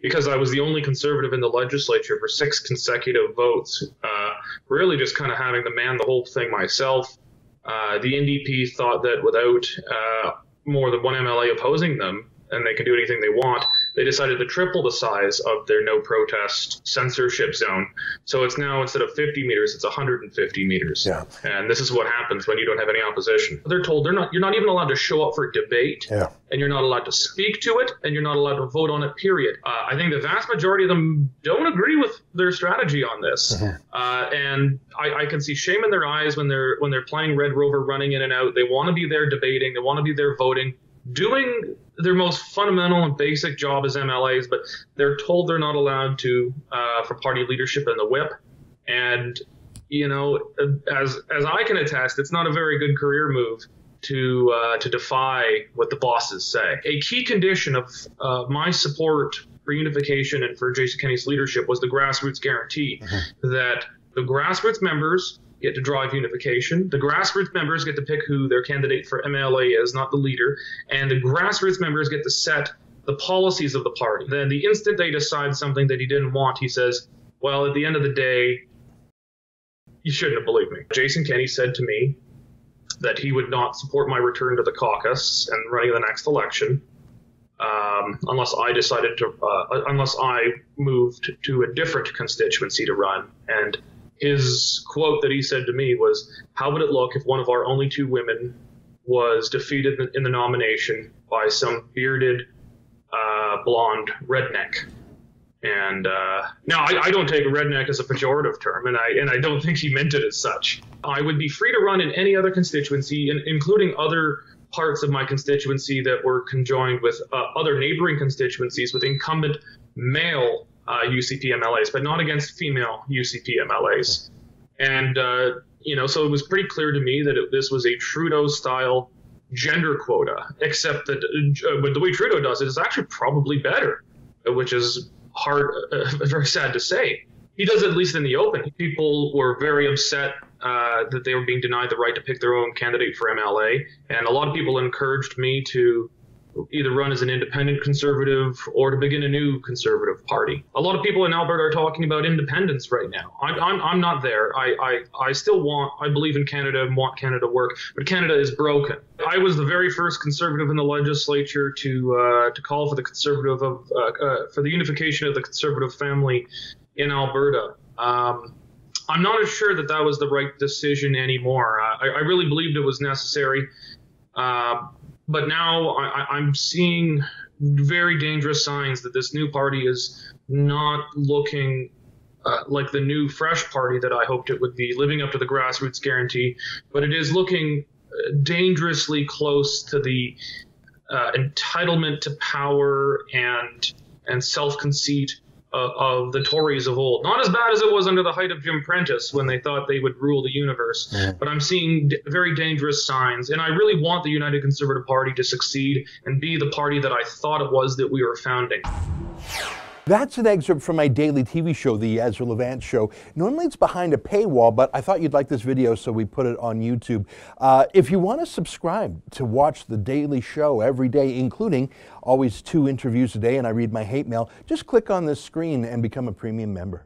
because I was the only Conservative in the legislature for 6 consecutive votes, really just kind of having to man the whole thing myself. The NDP thought that without more than one MLA opposing them, and they can do anything they want, they decided to triple the size of their no protest censorship zone. So it's now, instead of 50 meters, it's 150 meters. Yeah. And this is what happens when you don't have any opposition. They're told you're not even allowed to show up for debate, Yeah. and you're not allowed to speak to it, and you're not allowed to vote on it, period. I think the vast majority of them don't agree with their strategy on this. And I can see shame in their eyes when they're playing Red Rover, running in and out. They want to be there debating. They want to be there voting, doing their most fundamental and basic job as MLAs, but they're told they're not allowed to for party leadership and the whip. And, you know, as I can attest, it's not a very good career move to defy what the bosses say. A key condition of my support for unification and for Jason Kenney's leadership was the grassroots guarantee that the grassroots members get to drive unification. The grassroots members get to pick who their candidate for MLA is, not the leader. And the grassroots members get to set the policies of the party. Then the instant they decide something that he didn't want, he says, well, at the end of the day, you shouldn't have believed me. Jason Kenney said to me that he would not support my return to the caucus and running the next election unless I moved to a different constituency to run. And his quote that he said to me was, how would it look if one of our only 2 women was defeated in the nomination by some bearded, blonde redneck? And now I don't take redneck as a pejorative term, and I don't think he meant it as such. I would be free to run in any other constituency, including other parts of my constituency that were conjoined with other neighboring constituencies with incumbent male UCP MLAs, but not against female UCP MLAs. And, you know, so it was pretty clear to me that this was a Trudeau-style gender quota, except that the way Trudeau does it is actually probably better, which is very sad to say. He does it at least in the open. People were very upset that they were being denied the right to pick their own candidate for MLA, and a lot of people encouraged me to either run as an independent Conservative or to begin a new Conservative party. A lot of people in Alberta are talking about independence right now. I'm not there. I still I believe in Canada and want Canada to work, but Canada is broken. I was the very first Conservative in the legislature to call for the Conservative for the unification of the Conservative family in Alberta. I'm not as sure that was the right decision anymore. I really believed it was necessary. But now I'm seeing very dangerous signs that this new party is not looking like the new fresh party that I hoped it would be, living up to the grassroots guarantee, but it is looking dangerously close to the entitlement to power and self-conceit of the Tories of old. Not as bad as it was under the height of Jim Prentice when they thought they would rule the universe. But I'm seeing very dangerous signs, and I really want the United Conservative Party to succeed and be the party that I thought it was that we were founding. That's an excerpt from my daily TV show, The Ezra Levant Show. Normally it's behind a paywall, but I thought you'd like this video, so we put it on YouTube. If you want to subscribe to watch the daily show every day, including always 2 interviews a day, and I read my hate mail, just click on this screen and become a premium member.